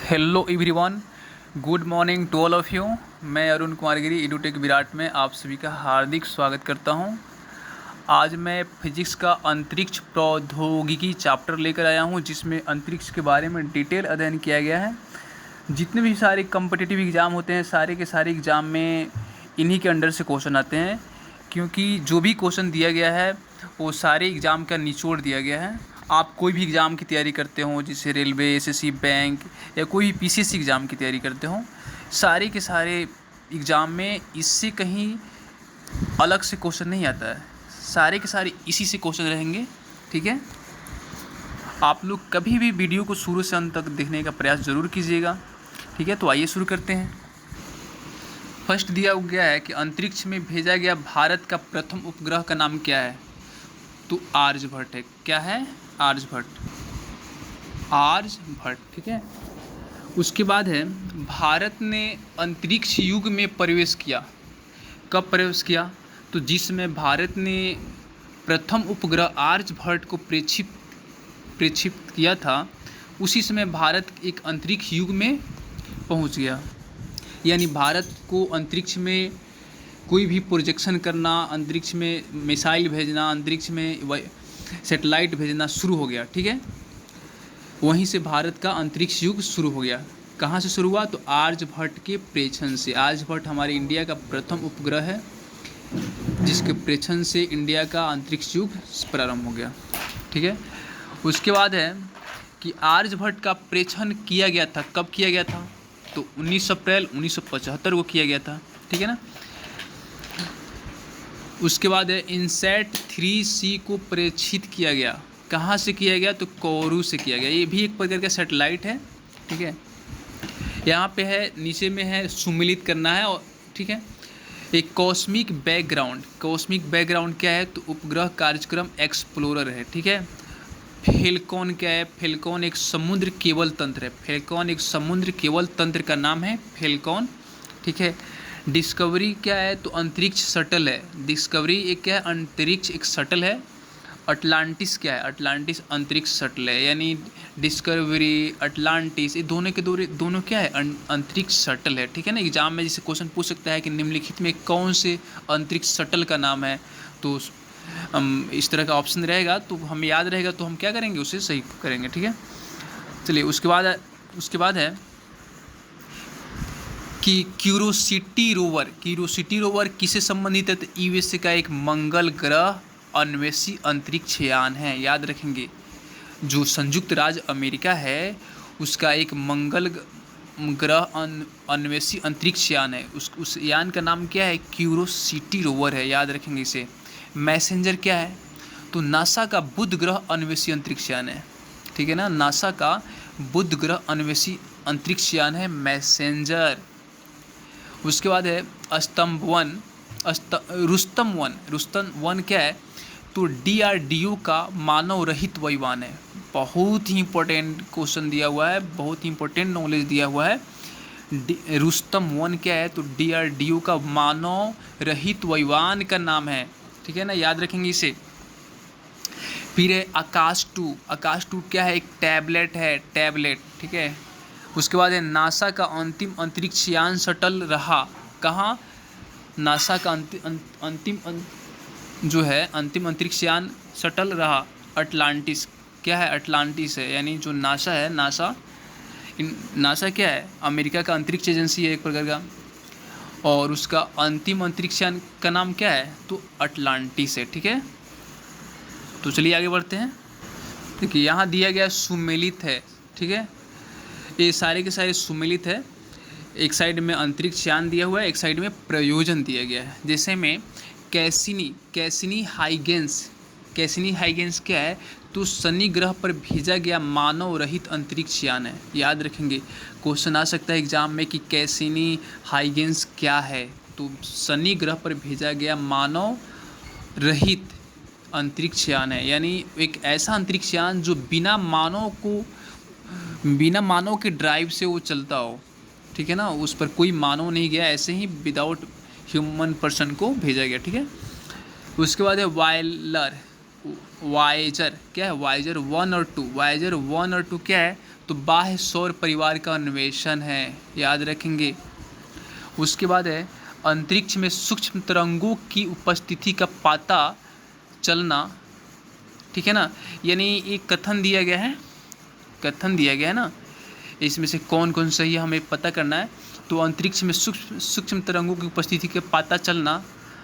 Hello everyone, good morning to all of you. मैं अरुण कुमार गिरी एडुटेक विराट में आप सभी का हार्दिक स्वागत करता हूं। आज मैं फिजिक्स का अंतरिक्ष प्रौद्योगिकी चैप्टर लेकर आया हूं, जिसमें अंतरिक्ष के बारे में डिटेल अध्ययन किया गया है। जितने भी सारे कम्पिटिटिव एग्ज़ाम होते हैं, सारे के सारे एग्ज़ाम में इन्हीं के अंडर से क्वेश्चन आते हैं, क्योंकि जो भी क्वेश्चन दिया गया है वो सारे एग्ज़ाम का निचोड़ दिया गया है। आप कोई भी एग्ज़ाम की तैयारी करते हो, जैसे रेलवे, एसएससी, बैंक या कोई भी पीसीएस एग्ज़ाम की तैयारी करते हो, सारे के सारे एग्ज़ाम में इससे कहीं अलग से क्वेश्चन नहीं आता है। सारे के सारे इसी से क्वेश्चन रहेंगे, ठीक है। आप लोग कभी भी वीडियो को शुरू से अंत तक देखने का प्रयास ज़रूर कीजिएगा, ठीक है। तो आइए शुरू करते हैं। फर्स्ट दिया गया है कि अंतरिक्ष में भेजा गया भारत का प्रथम उपग्रह का नाम क्या है। तो आर्यभट्ट है। क्या है? आर्यभट्ट, ठीक है। उसके बाद है भारत ने अंतरिक्ष युग में प्रवेश किया। कब प्रवेश किया? तो जिसमें भारत ने प्रथम उपग्रह आर्यभट्ट को प्रेक्षित किया था, उसी समय भारत एक अंतरिक्ष युग में पहुंच गया। यानी भारत को अंतरिक्ष में कोई भी प्रोजेक्शन करना, अंतरिक्ष में मिसाइल भेजना, अंतरिक्ष में सैटेलाइट भेजना शुरू हो गया, ठीक है। वहीं से भारत का अंतरिक्ष युग शुरू हो गया। कहाँ से शुरू हुआ? तो आर्यभट्ट के प्रेक्षण से। आर्यभट्ट हमारे इंडिया का प्रथम उपग्रह है, जिसके प्रेक्षण से इंडिया का अंतरिक्ष युग प्रारंभ हो गया, ठीक है। उसके बाद है कि आर्यभट्ट का प्रेक्षण किया गया था। कब किया गया था? तो 19 अप्रैल 1975 को किया गया था, ठीक है ना। उसके बाद है इनसैट 3C को प्रेक्षित किया गया। कहाँ से किया गया? तो कोरू से किया गया। ये भी एक प्रकार का सैटेलाइट है, ठीक है। यहाँ पे है, नीचे में है सुमिलित करना है, और ठीक है। एक कॉस्मिक बैकग्राउंड क्या है? तो उपग्रह कार्यक्रम एक्सप्लोरर है, ठीक है। फेल्कॉन क्या है? फेल्कॉन एक समुद्र केबल तंत्र है। फेल्कॉन एक समुद्र केबल तंत्र का नाम है फेल्कॉन, ठीक है। डिस्कवरी क्या है? तो अंतरिक्ष शटल है। डिस्कवरी एक क्या है? अंतरिक्ष एक शटल है। अटलांटिस क्या है? अटलांटिस अंतरिक्ष शटल है। यानी डिस्कवरी, अटलांटिस, ये दोनों क्या है? अंतरिक्ष शटल है, ठीक है ना। एग्जाम में जैसे क्वेश्चन पूछ सकता है कि निम्नलिखित में कौन से अंतरिक्ष शटल का नाम है, तो इस तरह का ऑप्शन रहेगा, तो हमें याद रहेगा, तो हम क्या करेंगे? उसे सही करेंगे, ठीक है। चलिए, उसके बाद है कि क्यूरोसिटी रोवर किससे संबंधित है? तो यूएसए का एक मंगल ग्रह अन्वेषी अंतरिक्ष यान है। याद रखेंगे, जो संयुक्त राज्य अमेरिका है, उसका एक मंगल ग्रह अन्वेषी अंतरिक्ष यान है। उस यान का नाम क्या है? क्यूरोसिटी रोवर है। याद रखेंगे इसे। मैसेंजर क्या है? तो नासा का बुध ग्रह अन्वेषी अंतरिक्ष यान है, ठीक है ना। नासा का बुध ग्रह अन्वेषी अंतरिक्ष यान है मैसेंजर। उसके बाद है रुस्तम वन क्या है? तो DRDO का मानव रहित वायुयान है। बहुत ही इंपॉर्टेंट क्वेश्चन दिया हुआ है, बहुत ही इंपॉर्टेंट नॉलेज दिया हुआ है। रुस्तम वन क्या है? तो DRDO का मानव रहित वायुयान का नाम है, ठीक है ना। याद रखेंगे इसे। फिर है आकाश 2 क्या है? एक टैबलेट, ठीक है। उसके बाद है नासा का अंतिम अंतरिक्ष यान शटल रहा। कहाँ? नासा का अंतिम अंतरिक्ष यान शटल रहा अटलांटिस। क्या है? अटलांटिस है। यानी जो नासा है, नासा क्या है? अमेरिका का अंतरिक्ष एजेंसी है एक प्रकार का, और उसका अंतिम अंतरिक्ष यान का नाम क्या है? तो अटलांटिस है, ठीक है। तो चलिए आगे बढ़ते हैं। देखिए, यहाँ दिया गया सुमेलित है, ठीक है। ये सारे के सारे सुमेलित है। एक साइड में अंतरिक्ष यान दिया हुआ है, एक साइड में प्रयोजन दिया गया है। जैसे में कैसिनी हाइगेंस क्या है? तो शनि ग्रह पर भेजा गया मानव रहित अंतरिक्ष यान है। याद रखेंगे, क्वेश्चन आ सकता है एग्जाम में कि कैसिनी हाइगेंस क्या है? तो शनि ग्रह पर भेजा गया मानव रहित अंतरिक्ष यान है। यानी एक ऐसा अंतरिक्ष यान जो बिना मानव के ड्राइव से वो चलता हो, ठीक है ना। उस पर कोई मानव नहीं गया, ऐसे ही विदाउट ह्यूमन पर्सन को भेजा गया, ठीक है। उसके बाद है वायेजर क्या है? वायेजर 1 और 2 क्या है? तो बाह्य सौर परिवार का अन्वेषण है, याद रखेंगे। उसके बाद है अंतरिक्ष में सूक्ष्म तरंगों की उपस्थिति का पता चलना, ठीक है ना। यानी एक कथन दिया गया है ना, इसमें से कौन कौन सही है हमें पता करना है। तो अंतरिक्ष में सूक्ष्म तरंगों की उपस्थिति का पता चलना,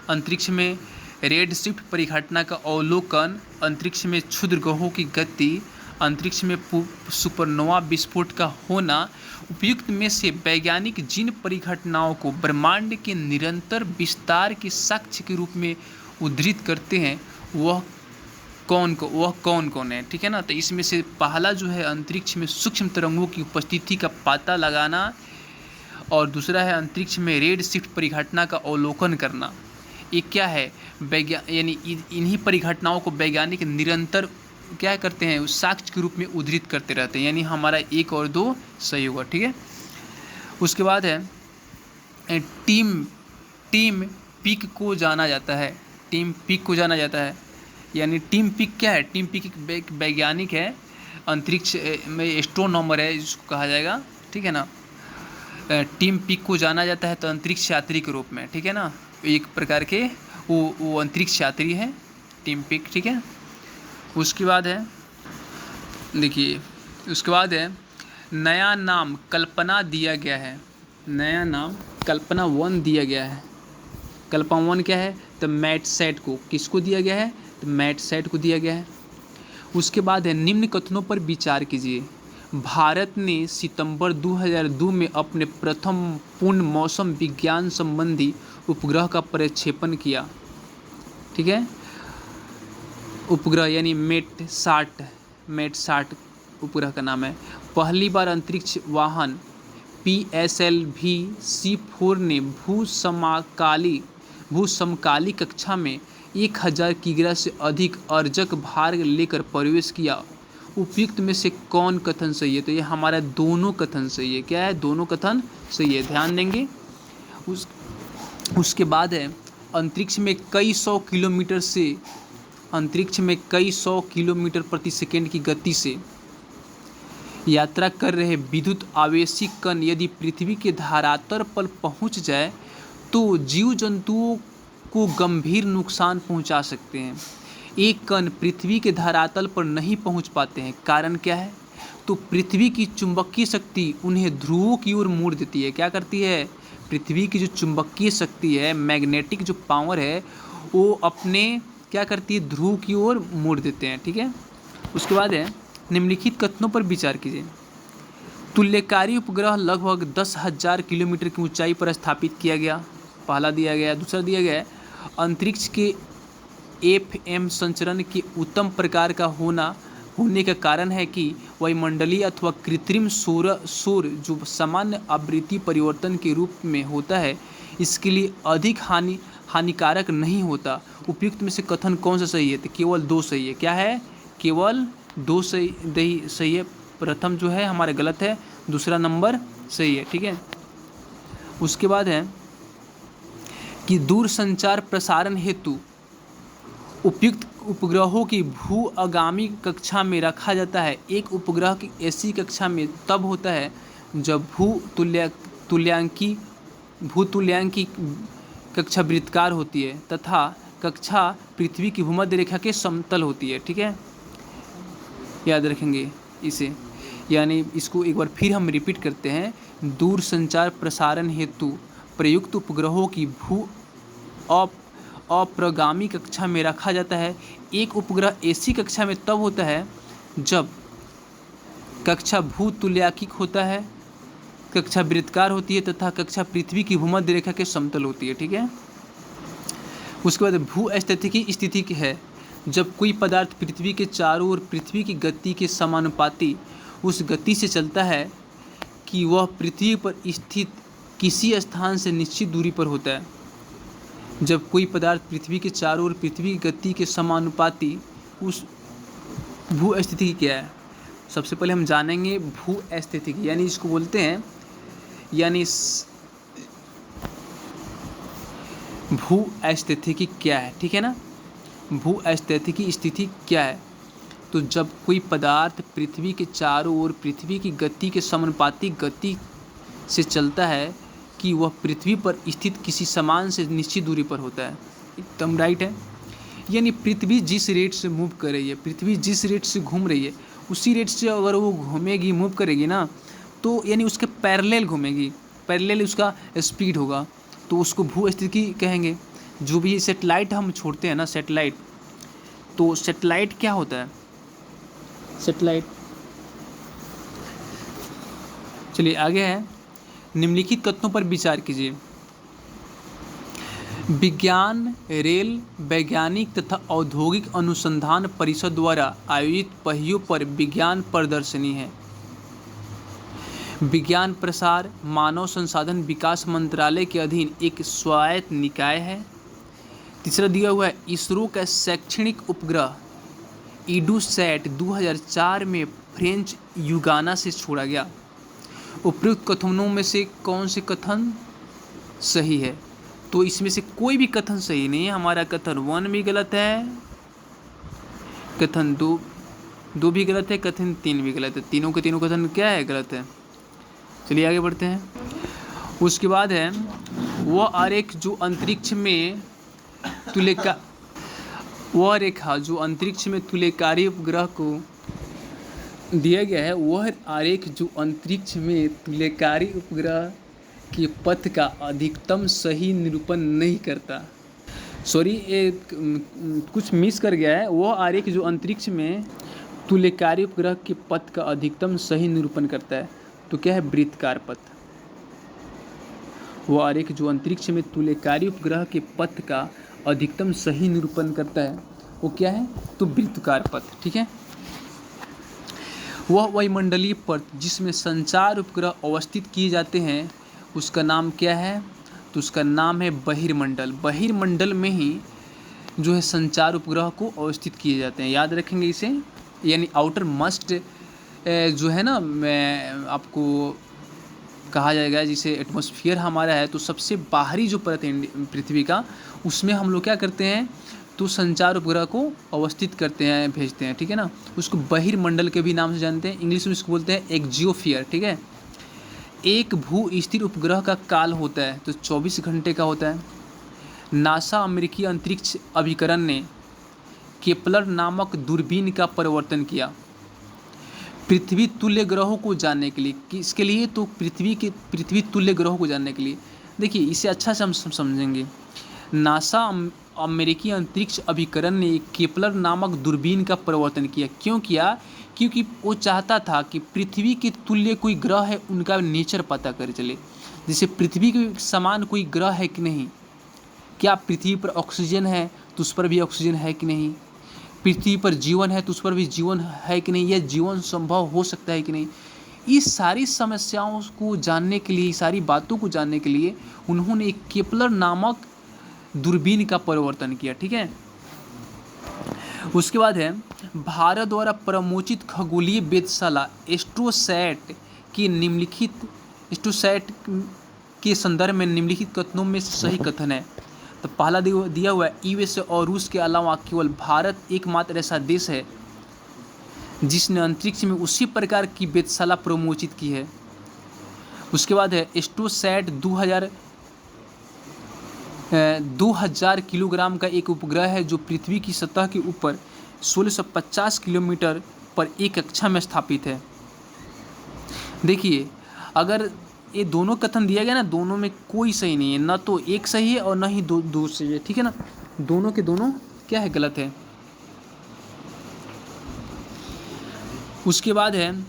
अंतरिक्ष में रेड शिफ्ट परिघटना का अवलोकन, अंतरिक्ष में क्षुद्र ग्रहों की गति, अंतरिक्ष में सुपरनोवा विस्फोट का होना। उपयुक्त में से वैज्ञानिक जिन परिघटनाओं को ब्रह्मांड के निरंतर विस्तार के साक्ष्य के रूप में उद्धृत करते हैं वह कौन कौन है, ठीक है ना। तो इसमें से पहला जो है अंतरिक्ष में सूक्ष्म तरंगों की उपस्थिति का पता लगाना, और दूसरा है अंतरिक्ष में रेड शिफ्ट परिघटना का अवलोकन करना। ये क्या है, यानी इन्हीं परिघटनाओं को वैज्ञानिक निरंतर क्या करते हैं, उस साक्ष्य के रूप में उद्धृत करते रहते हैं, यानी हमारा 1 और 2 सही होगा, ठीक है। उसके बाद है टीम पिक को जाना जाता है, यानी टीम पिक क्या है, टीम पिक एक वैज्ञानिक है, अंतरिक्ष में एस्ट्रोनॉमर है जिसको कहा जाएगा, ठीक है ना। टीम पिक को जाना जाता है तो अंतरिक्ष यात्री के रूप में, ठीक है ना। एक प्रकार के वो अंतरिक्ष यात्री है टीम पिक, ठीक है। उसके बाद है देखिए, उसके बाद है नया नाम कल्पना दिया गया है, नया नाम कल्पना 1 दिया गया है। कल्पना 1 क्या है, तो मैटसैट को किसको दिया गया है, तो मैटसैट को दिया गया है। उसके बाद है निम्न कथनों पर विचार कीजिए। भारत ने सितंबर 2002 में अपने प्रथम पूर्ण मौसम विज्ञान संबंधी उपग्रह का प्रक्षेपण किया, ठीक है। उपग्रह यानी मेटसाट उपग्रह का नाम है। पहली बार अंतरिक्ष वाहन PSLV C4 ने भूसमकाली कक्षा में 1000 किग्रा से अधिक अर्जक भार लेकर प्रवेश किया। उपयुक्त में से कौन कथन सही है, तो ये हमारा दोनों कथन सही है। क्या है, दोनों कथन सही है, ध्यान देंगे। उसके बाद है अंतरिक्ष में कई सौ किलोमीटर प्रति सेकंड की गति से यात्रा कर रहे विद्युत आवेशी कण यदि पृथ्वी के धरातल पर पहुंच जाए तो जीव जंतुओं को गंभीर नुकसान पहुंचा सकते हैं। एक कण पृथ्वी के धरातल पर नहीं पहुंच पाते हैं, कारण क्या है, तो पृथ्वी की चुंबकीय शक्ति उन्हें ध्रुवों की ओर मोड़ देती है। क्या करती है, पृथ्वी की जो चुंबकीय शक्ति है, मैग्नेटिक जो पावर है, वो अपने क्या करती है, ध्रुव की ओर मोड़ देते हैं, ठीक है। उसके बाद है निम्नलिखित कथनों पर विचार कीजिए। तुल्यकारी उपग्रह लगभग 10,000 किलोमीटर की ऊंचाई पर स्थापित किया गया, पहला दिया गया। दूसरा दिया गया है अंतरिक्ष के FM संचरण के उत्तम प्रकार का होने का कारण है कि वायुमंडलीय अथवा कृत्रिम शोर जो सामान्य आवृत्ति परिवर्तन के रूप में होता है, इसके लिए अधिक हानिकारक नहीं होता। उपयुक्त में से कथन कौन सा सही है, तो केवल 2 सही है। क्या है, केवल 2 सही है। प्रथम जो है हमारा गलत है, दूसरा नंबर सही है, ठीक है। उसके बाद है कि दूरसंचार प्रसारण हेतु उपयुक्त उपग्रहों की भू-आगामी कक्षा में रखा जाता है। एक उपग्रह की ऐसी कक्षा में तब होता है जब भूतुल्यांकी कक्षा वृत्ताकार होती है तथा कक्षा पृथ्वी की भूमध्य रेखा के समतल होती है, ठीक है, याद रखेंगे इसे। यानी इसको एक बार फिर हम रिपीट करते हैं। दूरसंचार प्रसारण हेतु प्रयुक्त उपग्रहों की अप्रगामी कक्षा में रखा जाता है। एक उपग्रह ऐसी कक्षा में तब होता है जब कक्षा भूतुल्यांकिक होता है, कक्षा वृत्ताकार होती है तथा कक्षा पृथ्वी की भूमध्य रेखा के समतल होती है, ठीक है। उसके बाद भूस्थितिकी स्थिति है जब कोई पदार्थ पृथ्वी के चारों ओर पृथ्वी की गति के समानुपाती उस गति से चलता है कि वह पृथ्वी पर स्थित किसी स्थान से निश्चित दूरी पर होता है। जब कोई पदार्थ पृथ्वी के चारों ओर पृथ्वी की गति के समानुपाती उस भूस्थितिकी क्या है, सबसे पहले हम जानेंगे भूस्थितिकी, यानी इसको बोलते हैं, यानी भूस्थितिकी क्या है, ठीक है ना। भूस्थितिकी स्थिति क्या है, तो जब कोई पदार्थ पृथ्वी के चारों ओर पृथ्वी की गति के समानुपाती गति से चलता है कि वह पृथ्वी पर स्थित किसी सामान से निश्चित दूरी पर होता है। एकदम राइट है। यानी पृथ्वी जिस रेट से मूव कर रही है, पृथ्वी जिस रेट से घूम रही है, उसी रेट से अगर वो घूमेगी, मूव करेगी ना, तो यानी उसके पैरेलल घूमेगी, पैरेलल उसका स्पीड होगा, तो उसको भूस्थितिकी कहेंगे। जो भी सैटेलाइट हम छोड़ते हैं ना, सैटेलाइट, तो सैटेलाइट क्या होता है? सैटेलाइट, चलिए आगे है, निम्नलिखित कथनों पर विचार कीजिए। विज्ञान रेल वैज्ञानिक तथा औद्योगिक अनुसंधान परिषद द्वारा आयोजित पहियों पर विज्ञान प्रदर्शनी है। विज्ञान प्रसार मानव संसाधन विकास मंत्रालय के अधीन एक स्वायत्त निकाय है। तीसरा दिया हुआ है, इसरो का शैक्षणिक उपग्रह इडूसैट 2004 में फ्रेंच युगाना से छोड़ा गया। उपयुक्त कथनों में से कौन से कथन सही है? तो इसमें से कोई भी कथन सही नहीं है। हमारा कथन 1 भी गलत है, कथन 2 भी गलत है, कथन 3 भी गलत है। तीनों के तीनों कथन क्या है? गलत है। चलिए आगे बढ़ते हैं। उसके बाद है, वह आरेख जो अंतरिक्ष में तुल्यकारी उपग्रह को दिया गया है, वह आरेख जो अंतरिक्ष में तुल्यकारी उपग्रह के पथ का अधिकतम सही निरूपण नहीं करता। सॉरी, कुछ मिस कर गया है। वह आरेख जो अंतरिक्ष में तुल्यकारी उपग्रह के पथ का अधिकतम सही निरूपण करता है, तो क्या है? वृत्तकार पथ। वो आरेख जो अंतरिक्ष में तुल्यकारी उपग्रह के पथ का अधिकतम सही निरूपण करता है, वो क्या है? तो वृत्तकार पथ। ठीक है। वह वायुमंडलीय पथ जिसमें संचार उपग्रह अवस्थित किए जाते हैं, उसका नाम क्या है? तो उसका नाम है बहिर्मंडल। बहिर्मंडल में ही जो है संचार उपग्रह को अवस्थित किए जाते हैं। याद रखेंगे इसे। यानी आउटर मस्ट जो है ना, मैं आपको कहा जाएगा, जिसे एटमॉस्फेयर हमारा है, तो सबसे बाहरी जो परत है पृथ्वी का, उसमें हम लोग क्या करते हैं? तो संचार उपग्रह को अवस्थित करते हैं, भेजते हैं। ठीक है ना। उसको बहिर्मंडल के भी नाम से जानते हैं। इंग्लिश में इसको बोलते हैं एक्जियोस्फीयर। ठीक है। एक भू स्थिर उपग्रह का काल होता है तो 24 घंटे का होता है। नासा अमेरिकी अंतरिक्ष अभिकरण ने केपलर नामक दूरबीन का परिवर्तन किया पृथ्वी तुल्य ग्रहों को जानने के लिए। किसके लिए? तो पृथ्वी तुल्य ग्रहों को जानने के लिए। देखिए, इसे अच्छा से हम समझेंगे। नासा अमेरिकी अंतरिक्ष अभिकरण ने केपलर नामक दूरबीन का परिवर्तन किया। क्यों किया? क्योंकि वो चाहता था कि पृथ्वी के तुल्य कोई ग्रह है, उनका नेचर पता कर चले। जैसे पृथ्वी के समान कोई ग्रह है कि नहीं, क्या पृथ्वी पर ऑक्सीजन है तो उस पर भी ऑक्सीजन है कि नहीं, पृथ्वी पर जीवन है तो उस पर भी जीवन है कि नहीं, या जीवन संभव हो सकता है कि नहीं। इस सारी समस्याओं को जानने के लिए, सारी बातों को जानने के लिए उन्होंने एक केपलर नामक दूरबीन का परिवर्तन किया। ठीक है। उसके बाद है, भारत द्वारा प्रमोचित खगोलीय वेधशाला एस्ट्रोसैट के संदर्भ में निम्नलिखित कथनों में सही कथन है। तो पहला दिया हुआ है, यूएसए और रूस के अलावा केवल भारत एकमात्र ऐसा देश है जिसने अंतरिक्ष में उसी प्रकार की वेधशाला प्रमोचित की है। उसके बाद है, एस्ट्रोसैट 2000 किलोग्राम का एक उपग्रह है जो पृथ्वी की सतह के ऊपर 1650 किलोमीटर पर एक कक्षा में स्थापित है। देखिए, अगर ये दोनों कथन दिया गया ना, दोनों में कोई सही नहीं है, ना तो एक सही है और ना ही दो सही है। ठीक है ना। दोनों के दोनों क्या है? गलत है। उसके बाद है,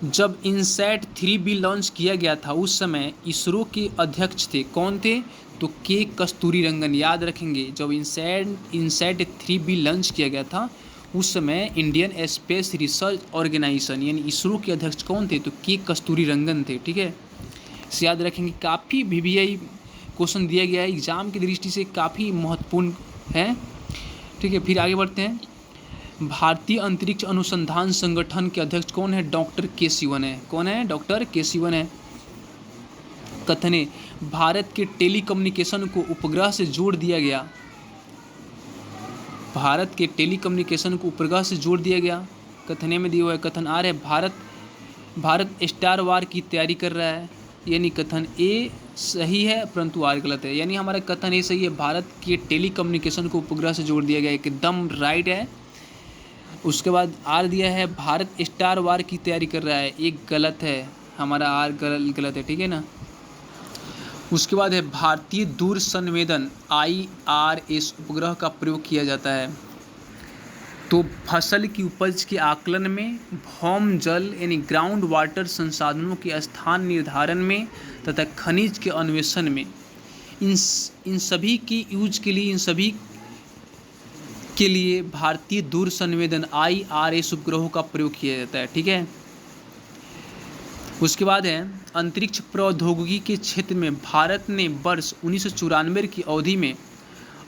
जब इनसैट 3B लॉन्च किया गया था, उस समय इसरो के अध्यक्ष थे। कौन थे? तो के कस्तूरीरंगन। याद रखेंगे, जब इनसैट 3B लॉन्च किया गया था, उस समय इंडियन स्पेस रिसर्च ऑर्गेनाइजेशन यानी इसरो के अध्यक्ष कौन थे? तो के कस्तूरीरंगन थे। ठीक है। इसे याद रखेंगे। काफ़ी VVI क्वेश्चन दिया गया है, एग्जाम की दृष्टि से काफ़ी महत्वपूर्ण है। ठीक है। फिर आगे बढ़ते हैं। भारतीय अंतरिक्ष अनुसंधान संगठन के अध्यक्ष कौन है? डॉक्टर के सिवन है। कौन है? डॉक्टर के सिवन है। कथन है, भारत के टेलीकम्युनिकेशन को उपग्रह से जोड़ दिया गया। भारत के टेलीकम्युनिकेशन को उपग्रह से जोड़ दिया गया। कथन ए में दिया हुआ है। कथन आर है भारत स्टार वार की तैयारी कर रहा है। यानी कथन ए सही है परंतु आर गलत है। यानी हमारा कथन ए सही है, भारत के टेलीकम्युनिकेशन को उपग्रह से जोड़ दिया गया, एकदम राइट है। उसके बाद आर दिया है भारत स्टार वार की तैयारी कर रहा है, एक गलत है, हमारा आर गलत है, ठीक है ना। उसके बाद है भारतीय दूर संवेदन IRS उपग्रह का प्रयोग किया जाता है। तो फसल की उपज के आकलन में, भौम जल यानी ग्राउंड वाटर संसाधनों के स्थान निर्धारण में तथा खनिज के अन्वेषण में, इन सभी की यूज के लिए, इन सभी के लिए भारतीय दूर संवेदन IRS उपग्रहों का प्रयोग किया जाता है, ठीक है। उसके बाद है अंतरिक्ष प्रौद्योगिकी के क्षेत्र में भारत ने वर्ष 1994 की अवधि में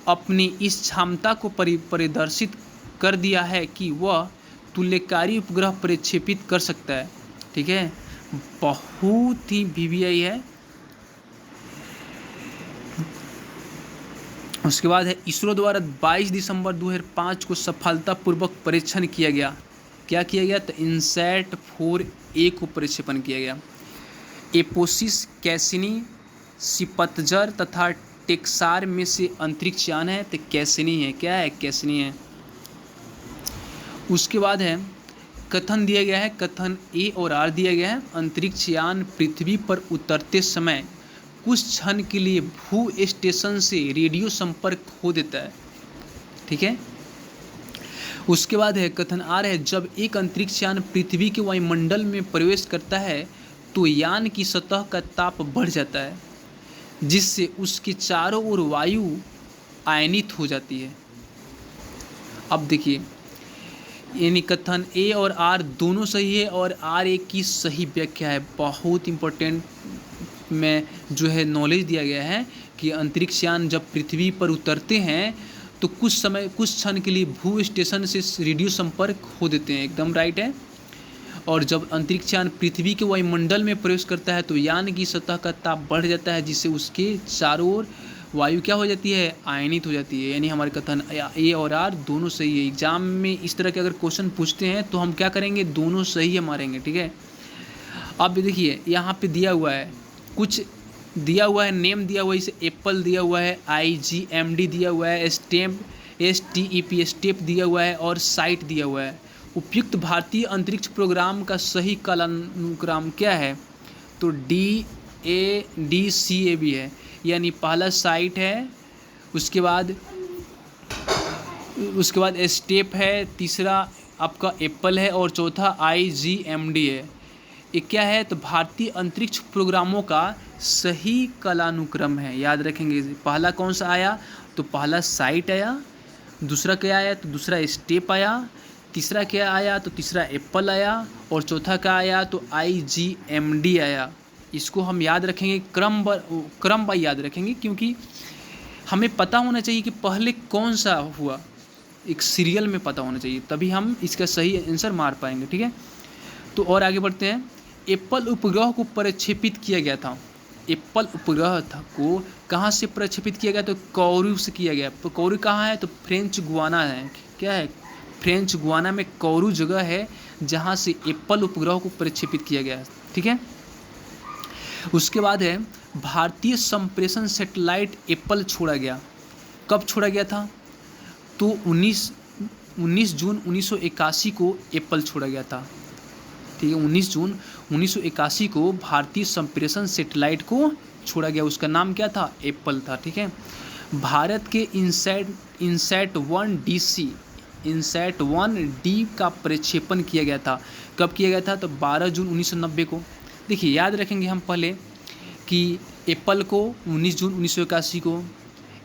अपनी इस क्षमता को परिदर्शित कर दिया है कि वह तुल्यकारी उपग्रह प्रक्षेपित कर सकता है, ठीक है। बहुत ही VVI है। उसके बाद है इसरो द्वारा 22 दिसंबर 2005 को सफलतापूर्वक परीक्षण किया गया। क्या किया गया? तो इनसैट 4A को प्रक्षेपण किया गया। एपोसिस, कैसिनी, सिपतजर तथा टेक्सार में से अंतरिक्ष यान है तो कैसिनी है। क्या है? कैसिनी है। उसके बाद है कथन दिया गया है, कथन ए और आर दिया गया है। अंतरिक्ष यान पृथ्वी पर उतरते समय कुछ क्षण के लिए भू स्टेशन से रेडियो संपर्क खो देता है, ठीक है। उसके बाद है कथन आर है, जब एक अंतरिक्ष यान पृथ्वी के वायुमंडल में प्रवेश करता है तो यान की सतह का ताप बढ़ जाता है, जिससे उसके चारों ओर वायु आयनित हो जाती है। अब देखिए, यानी कथन ए और आर दोनों सही है और आर एक की सही व्याख्या है। बहुत इंपॉर्टेंट में जो है नॉलेज दिया गया है कि अंतरिक्ष यान जब पृथ्वी पर उतरते हैं तो कुछ क्षण के लिए भू स्टेशन से रेडियो संपर्क खो देते हैं, एकदम राइट है। और जब अंतरिक्ष यान पृथ्वी के वायुमंडल में प्रवेश करता है तो यान की सतह का ताप बढ़ जाता है, जिससे उसके चारों ओर वायु क्या हो जाती है? आयनित हो जाती है। यानी हमारे कथन ए और आर दोनों सही है। एग्जाम में इस तरह के अगर क्वेश्चन पूछते हैं तो हम क्या करेंगे? दोनों सही है मारेंगे, ठीक है। अब देखिए यहाँ पे दिया हुआ है, कुछ दिया हुआ है, नेम दिया हुआ है, इसे एप्पल दिया हुआ है, IGMD दिया हुआ है, STEP स्टेप दिया हुआ है और साइट दिया हुआ है। उपयुक्त भारतीय अंतरिक्ष प्रोग्राम का सही कालानुक्रम क्या है? तो DADCAB है। यानी पहला साइट है, उसके बाद स्टेप है, तीसरा आपका एप्पल है और चौथा IGMD है। ये क्या है? तो भारतीय अंतरिक्ष प्रोग्रामों का सही कालानुक्रम है, याद रखेंगे। पहला कौन सा आया? तो पहला साइट आया, दूसरा क्या आया? तो दूसरा स्टेप आया, तीसरा क्या आया? तो तीसरा एप्पल आया और चौथा क्या आया? तो IGMD आया। इसको हम याद रखेंगे, क्रम बाय याद रखेंगे, क्योंकि हमें पता होना चाहिए कि पहले कौन सा हुआ, एक सीरियल में पता होना चाहिए, तभी हम इसका सही आंसर मार पाएंगे, ठीक है। तो और आगे बढ़ते हैं। एप्पल उपग्रह को प्रक्षेपित किया गया था। एप्पल उपग्रह को कहाँ से प्रक्षेपित किया गया? तो कोरू से किया गया। तो कोरू कहाँ है? तो फ्रेंच गुआना है। क्या है? फ्रेंच गुआना में कोरू जगह है जहाँ से एप्पल उपग्रह को प्रक्षेपित किया गया है, ठीक है। उसके बाद है भारतीय संप्रेषण सैटेलाइट एप्पल छोड़ा गया। कब छोड़ा गया था? तो 19 जून 1981 को एप्पल छोड़ा गया था, ठीक है। 19 जून 1981 को भारतीय संप्रेषण सैटेलाइट को छोड़ा गया। उसका नाम क्या था? एप्पल था, ठीक है। भारत के इनसैट 1D का प्रक्षेपण किया गया था। कब किया गया था? तो 12 जून 1990 को। देखिए याद रखेंगे हम पहले कि एप्पल को 19 जून 1981 को,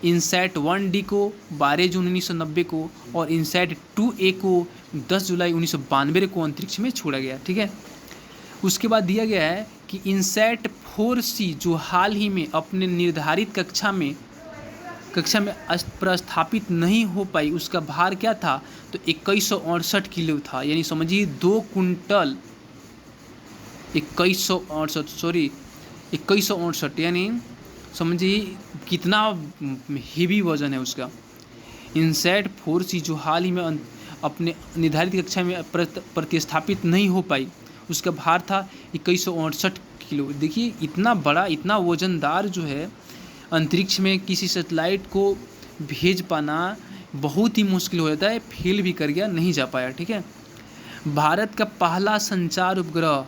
इनसैट 1D को 12 जून 1990 को और इनसैट 2A को 10 जुलाई 1992 को अंतरिक्ष में छोड़ा गया, ठीक है। उसके बाद दिया गया है कि इनसैट 4C जो हाल ही में अपने निर्धारित कक्षा में प्रस्थापित नहीं हो पाई, उसका भार क्या था? तो 2168 किलो था। यानी समझिए 2 कुंटल 2168, यानी समझिए कितना हेवी वजन है उसका। इनसैट 4C जो हाल ही में अपने निर्धारित कक्षा में प्रतिस्थापित नहीं हो पाई, उसका भार था 2168 किलो। देखिए इतना बड़ा, इतना वजनदार जो है अंतरिक्ष में किसी सैटेलाइट को भेज पाना बहुत ही मुश्किल हो जाता है। फेल भी कर गया, नहीं जा पाया। ठीक है, भारत का पहला संचार उपग्रह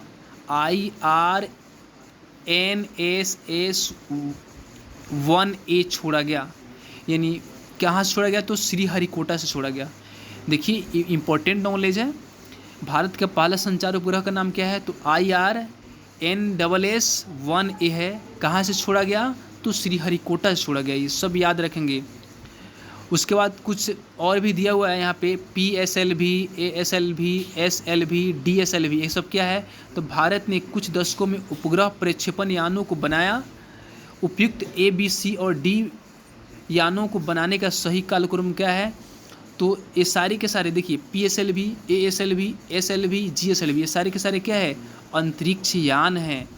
IRNSS-1A छोड़ा गया, यानी कहाँ से छोड़ा गया? तो श्रीहरिकोटा से छोड़ा गया। देखिए इम्पोर्टेंट नॉलेज है। भारत का पहला संचार उपग्रह का नाम क्या है? तो IRNSS-1A है। कहाँ से छोड़ा गया? तो श्रीहरिकोटा से छोड़ा गया। ये सब याद रखेंगे। उसके बाद कुछ और भी दिया हुआ है यहाँ पे, PSLV, ASLV, SLV, DSLV, ये सब क्या है? तो भारत ने कुछ दशकों में उपग्रह प्रक्षेपण यानों को बनाया। उपयुक्त A, B, C और D यानों को बनाने का सही कालक्रम क्या है? तो ये सारे के सारे देखिए PSLV, ASLV, SLV, GSLV, ये सारे के सारे क्या है? अंतरिक्ष यान हैं।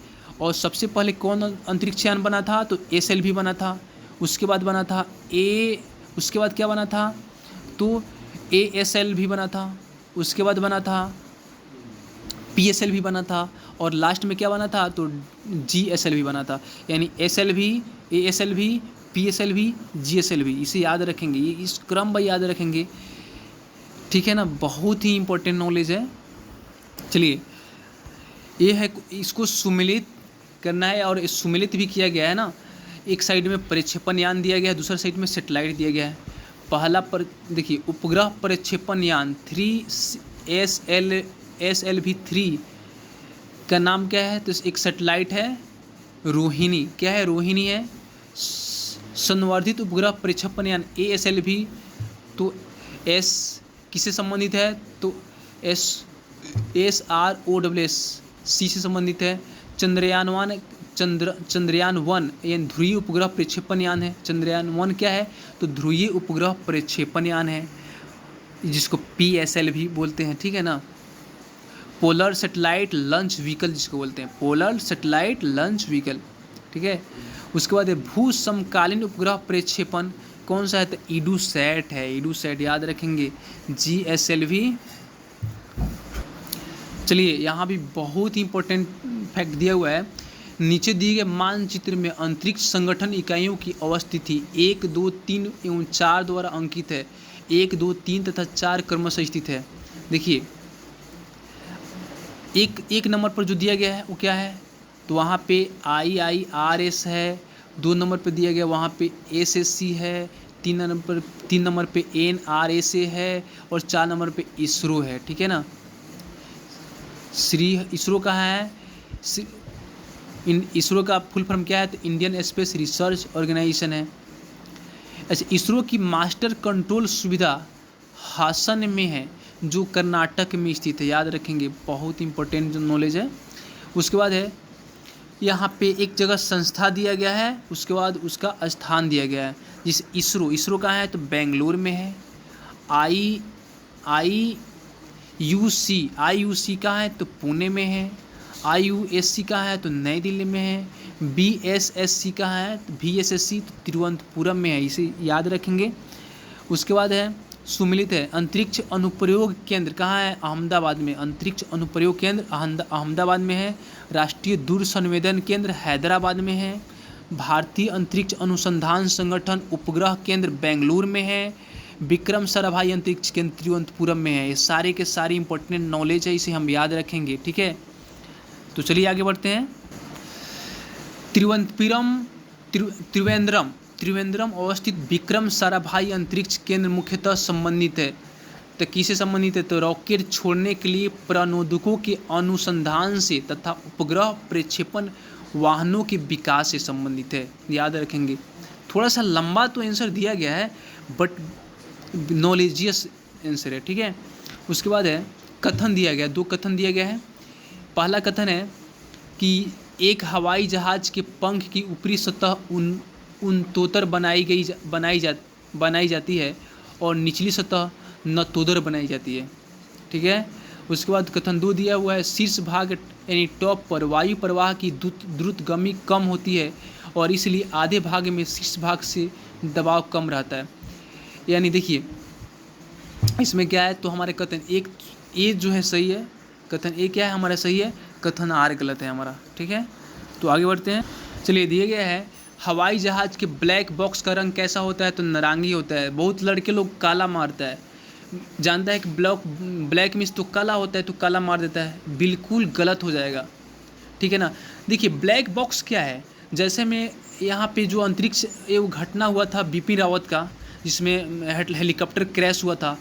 और सबसे पहले कौन अंतरिक्ष यान बना था? तो SLV बना था। उसके बाद बना था उसके बाद क्या बना था? तो ASLV बना था। उसके बाद बना था PSLV बना था। और लास्ट में क्या बना था? तो GSLV बना था। यानी SLV, ASLV, PSLV, GSLV, इसे याद रखेंगे। ये इस क्रम पर याद रखेंगे। ठीक है ना, बहुत ही इंपॉर्टेंट नॉलेज है। चलिए, ये है, इसको सुमेलित करना है और सुमेलित भी किया गया है ना। एक साइड में प्रक्षेपण यान दिया गया है, दूसरा साइड में सैटेलाइट दिया गया है। पहला पर देखिए उपग्रह प्रक्षेपण यान 3SLV-3 का नाम क्या है? तो एक सैटेलाइट है रोहिणी। क्या है? रोहिणी है। संवर्धित उपग्रह प्रक्षेपण यान ASLV, तो S किससे संबंधित है? तो SROSS C से संबंधित है। चंद्रयान-1 यानी ध्रुवीय उपग्रह प्रक्षेपण यान है। चंद्रयान-1 क्या है? तो ध्रुवीय उपग्रह प्रक्षेपण यान है, जिसको PSLV बोलते हैं। ठीक है ना। पोलर सैटेलाइट लॉन्च व्हीकल जिसको बोलते हैं, पोलर सैटेलाइट लॉन्च व्हीकल। ठीक है। उसके बाद भू समकालीन उपग्रह प्रक्षेपण कौन सा है? तो EDUSAT है। EDUSAT याद रखेंगे। GSLV। चलिए, यहाँ भी बहुत ही इंपॉर्टेंट फैक्ट दिया हुआ है। नीचे दिए गए मानचित्र में अंतरिक्ष संगठन इकाइयों की अवस्थिति 1, 2, 3 एवं 4 द्वारा अंकित है। 1, 2, 3 तथा 4 क्रमशः स्थित है। देखिए एक नंबर पर जो दिया गया है वो क्या है? तो वहाँ पे IIRS है। 2 नंबर पर दिया गया वहाँ पे SSC है। 3 नंबर पे NRSA है और 4 नंबर पे ISRO है। ठीक है ना। ISRO कहाँ है? ISRO का फुल फॉर्म क्या है? तो इंडियन स्पेस रिसर्च ऑर्गेनाइजेशन है। अच्छा, ISRO की मास्टर कंट्रोल सुविधा हासन में है, जो कर्नाटक में स्थित है। याद रखेंगे, बहुत इंपॉर्टेंट नॉलेज है। उसके बाद है यहाँ पे एक जगह संस्था दिया गया है, उसके बाद उसका स्थान दिया गया है। जिस ISRO कहाँ है? तो बेंगलोर में है। IUC कहाँ है? तो पुणे में है। IUSC कहाँ है? तो नई दिल्ली में है। BSSC कहाँ है? तो VSSC तो तिरुवनंतपुरम में है। इसे याद रखेंगे। उसके बाद है सुमिलित है। अंतरिक्ष अनुप्रयोग केंद्र कहाँ है? अहमदाबाद में। अंतरिक्ष अनुप्रयोग केंद्र अहमदाबाद में है। राष्ट्रीय दूर संवेदन केंद्र हैदराबाद में है। भारतीय अंतरिक्ष अनुसंधान संगठन उपग्रह केंद्र बेंगलुरु में है। विक्रम साराभाई अंतरिक्ष केंद्र तिरुवनंतपुरम में है। ये सारे के सारे इंपॉर्टेंट नॉलेज है, इसे हम याद रखेंगे। ठीक है, तो चलिए आगे बढ़ते हैं। त्रिवेंद्रम अवस्थित विक्रम साराभाई अंतरिक्ष केंद्र मुख्यतः संबंधित है। तो किससे संबंधित है? तो रॉकेट छोड़ने के लिए प्रणोदकों के अनुसंधान से तथा उपग्रह प्रक्षेपण वाहनों के विकास से संबंधित है। याद रखेंगे। थोड़ा सा लंबा तो आंसर दिया गया है, बट नॉलेजियस आंसर है। ठीक है। उसके बाद है कथन दिया गया, 2 कथन दिया गया है। पहला कथन है कि एक हवाई जहाज के पंख की ऊपरी सतह उनतोतर बनाई जाती है और निचली सतह नतोदर बनाई जाती है। ठीक है। उसके बाद कथन 2 दिया हुआ है, शीर्ष भाग यानी टॉप पर वायु प्रवाह की द्रुतगति कम होती है और इसलिए आधे भाग में शीर्ष भाग से दबाव कम रहता है। यानी देखिए इसमें क्या है, तो हमारे कथन एक ए जो है सही है, कथन ए क्या है हमारा सही है, कथन आर गलत है हमारा। ठीक है, तो आगे बढ़ते हैं। चलिए, दिया गया है हवाई जहाज़ के ब्लैक बॉक्स का रंग कैसा होता है, तो नारंगी होता है। बहुत लड़के लोग काला मारता है, जानता है कि ब्लैक मीन्स तो काला होता है, तो काला मार देता है, बिल्कुल गलत हो जाएगा। ठीक है ना। देखिए ब्लैक बॉक्स क्या है, जैसे में यहाँ पे जो अंतरिक्ष ये वो घटना हुआ था बिपिन रावत का, जिसमें हेलीकॉप्टर क्रैश हुआ था,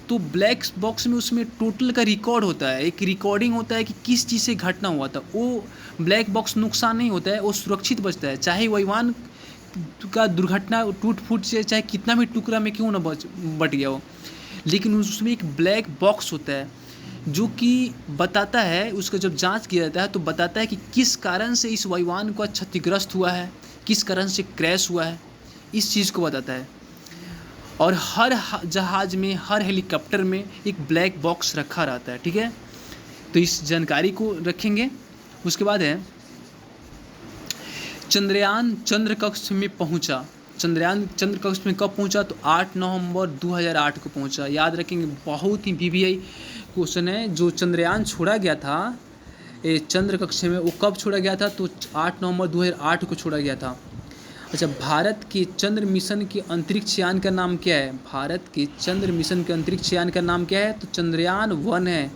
तो ब्लैक बॉक्स में उसमें टोटल का रिकॉर्ड होता है, एक रिकॉर्डिंग होता है कि किस चीज़ से घटना हुआ था। वो ब्लैक बॉक्स नुकसान नहीं होता है, वो सुरक्षित बचता है, चाहे विमान का दुर्घटना टूट फूट से चाहे कितना भी टुकड़ा में क्यों ना बट गया हो, लेकिन उसमें एक ब्लैक बॉक्स होता है जो कि बताता है, उसका जब जांच किया जाता है तो बताता है कि किस कारण से इस विमान का क्षतिग्रस्त हुआ है, किस कारण से क्रैश हुआ है, इस चीज़ को बताता है। और हर जहाज़ में, हर हेलीकॉप्टर में एक ब्लैक बॉक्स रखा रहता है। ठीक है, तो इस जानकारी को रखेंगे। उसके बाद है चंद्रयान चंद्र कक्ष में पहुंचा। चंद्रयान चंद्र कक्ष में कब पहुंचा, तो 8 नवंबर 2008 को पहुंचा। याद रखेंगे, बहुत ही VVI क्वेश्चन है। जो चंद्रयान छोड़ा गया था चंद्र कक्ष में, वो कब छोड़ा गया था, तो 8 नवंबर 2008 को छोड़ा गया था। अच्छा, भारत के चंद्र मिशन के अंतरिक्ष यान का नाम क्या है, भारत के चंद्र मिशन के अंतरिक्ष यान का नाम क्या है, तो चंद्रयान 1 है।